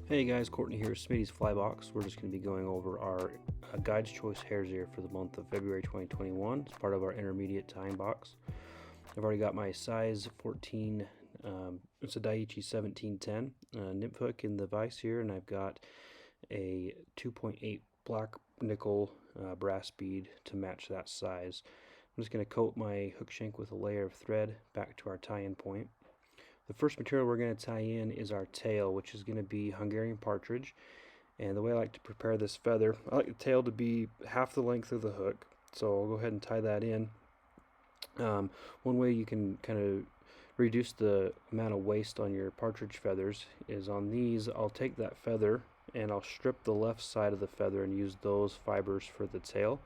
Hey guys, Courtney here, Smitty's Flybox. We're just going to be going over our Guide's Choice Haresear for the month of February 2021. It's part of our intermediate tying box. I've already got my size 14, it's a Daiichi 1710 nymph hook in the vise here, and I've got a 2.8 black nickel brass bead to match that size. I'm just going to coat my hook shank with a layer of thread back to our tie-in point. The first material we're going to tie in is our tail, which is going to be Hungarian Partridge. And the way I like to prepare this feather, I like the tail to be half the length of the hook. So I'll go ahead and tie that in. One way you can kind of reduce the amount of waste on your partridge feathers is on these. I'll take that feather and I'll strip the left side of the feather and use those fibers for the tail.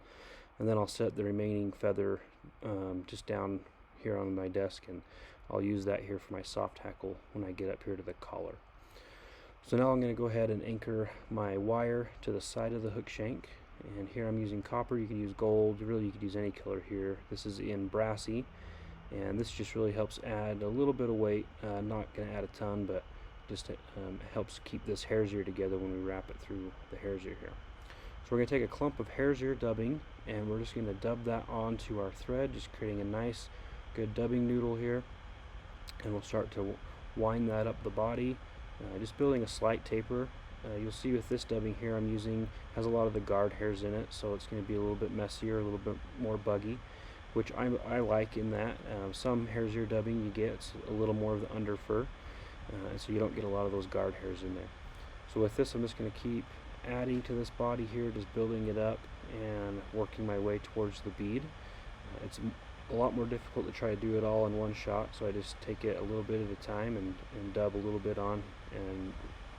And then I'll set the remaining feather just down here on my desk, and I'll use that here for my soft hackle when I get up here to the collar. So now I'm going to go ahead and anchor my wire to the side of the hook shank, and here I'm using copper. You can use gold, really you could use any color here. This is in Brassie, and this just really helps add a little bit of weight. Not going to add a ton, but just helps keep this haresear together when we wrap it through the haresear here. So we're going to take a clump of haresear dubbing, and we're just going to dub that onto our thread, just creating a nice good dubbing noodle here. And we'll start to wind that up the body, just building a slight taper. You'll see with this dubbing here I'm using has a lot of the guard hairs in it, so it's going to be a little bit messier, a little bit more buggy, which I like in that. Some haresear dubbing you get it's a little more of the under fur, so you don't get a lot of those guard hairs in there. So with this I'm just going to keep adding to this body here, just building it up and working my way towards the bead. It's a lot more difficult to try to do it all in one shot, so I just take it a little bit at a time and dub a little bit on and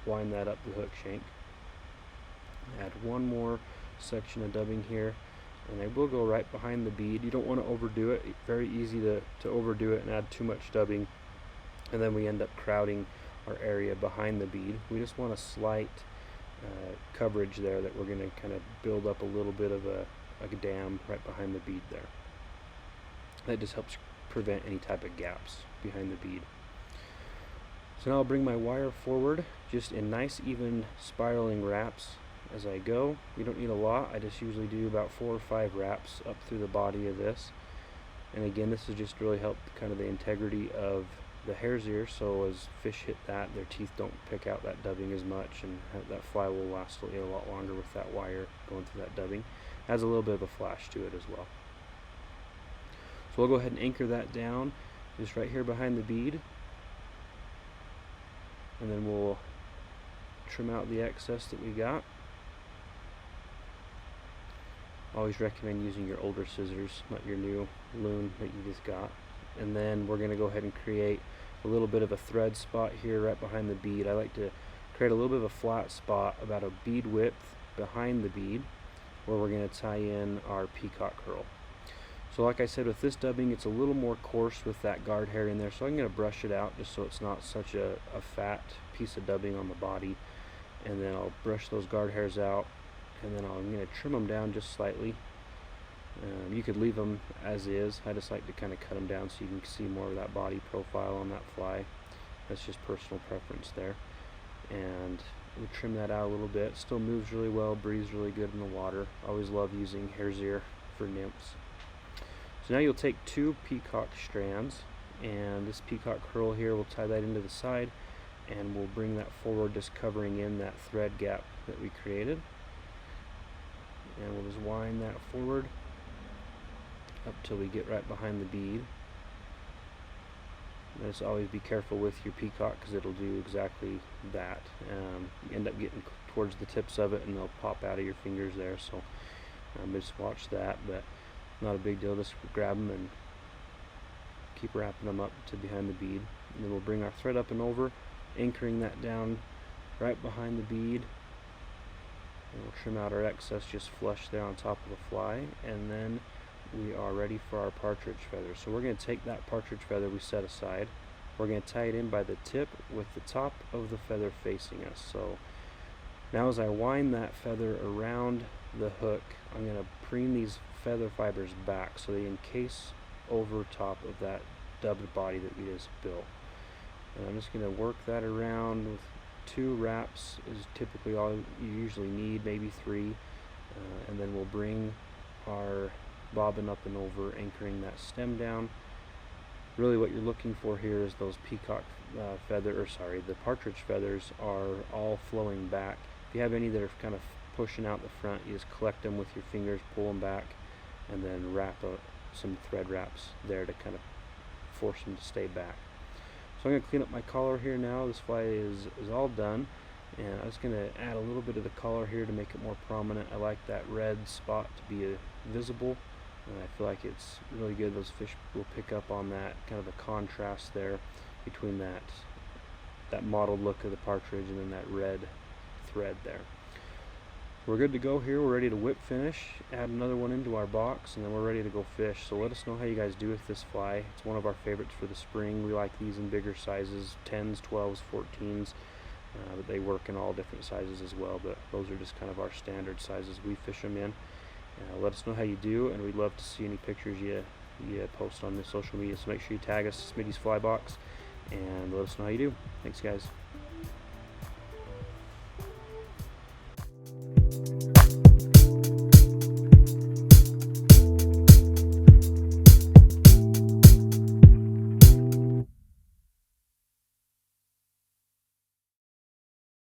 wind that up the hook shank. Add one more section of dubbing here, and I will go right behind the bead. You don't want to overdo it. Very easy to overdo it and add too much dubbing, and then we end up crowding our area behind the bead. We just want a slight coverage there that we're going to kind of build up a little bit of a dam right behind the bead there. That just helps prevent any type of gaps behind the bead. So now I'll bring my wire forward just in nice even spiraling wraps as I go. You don't need a lot. I just usually do about 4 or 5 wraps up through the body of this. And again, this has just really helped kind of the integrity of the haresear, so as fish hit that, their teeth don't pick out that dubbing as much, and that fly will last a lot longer with that wire going through that dubbing. Adds a little bit of a flash to it as well. So we'll go ahead and anchor that down just right here behind the bead, and then we'll trim out the excess that we got. Always recommend using your older scissors, not your new loom that you just got. And then we're going to go ahead and create a little bit of a thread spot here right behind the bead. I like to create a little bit of a flat spot about a bead width behind the bead where we're going to tie in our peacock curl. So like I said, with this dubbing it's a little more coarse with that guard hair in there, so I'm going to brush it out just so it's not such a fat piece of dubbing on the body. And then I'll brush those guard hairs out, and then I'm going to trim them down just slightly. You could leave them as is. I just like to kind of cut them down so you can see more of that body profile on that fly. That's just personal preference there. And we trim that out a little bit. Still moves really well, breathes really good in the water. Always love using haresear for nymphs. So now you'll take 2 peacock strands, and this peacock curl here, we'll tie that into the side, and we'll bring that forward, just covering in that thread gap that we created. And we'll just wind that forward up till we get right behind the bead. Just always be careful with your peacock because it'll do exactly that. You end up getting towards the tips of it and they'll pop out of your fingers there, so just watch that, but not a big deal. Just grab them and keep wrapping them up to behind the bead. And then we'll bring our thread up and over, anchoring that down right behind the bead. And we'll trim out our excess just flush there on top of the fly, and then we are ready for our partridge feather. So we're going to take that partridge feather we set aside, we're going to tie it in by the tip with the top of the feather facing us. So now as I wind that feather around the hook, I'm going to preen these feather fibers back so they encase over top of that dubbed body that we just built. And I'm just going to work that around with 2 wraps is typically all you usually need, maybe 3, and then we'll bring our bobbin up and over, anchoring that stem down. Really what you're looking for here is those peacock the partridge feathers are all flowing back. If you have any that are kind of pushing out the front, you just collect them with your fingers, pull them back, and then wrap some thread wraps there to kind of force them to stay back. So I'm going to clean up my collar here now. This fly is all done, and I'm just going to add a little bit of the color here to make it more prominent. I like that red spot to be visible, and I feel like it's really good. Those fish will pick up on that kind of a contrast there between that mottled look of the partridge and then that red thread there. We're good to go here. We're ready to whip finish, add another one into our box, and then we're ready to go fish. So let us know how you guys do with this fly. It's one of our favorites for the spring. We like these in bigger sizes, 10s, 12s, 14s, but they work in all different sizes as well, but those are just kind of our standard sizes we fish them in. Let us know how you do, and we'd love to see any pictures you post on the social media. So make sure you tag us, Smitty's Fly Box, and let us know how you do. Thanks, guys.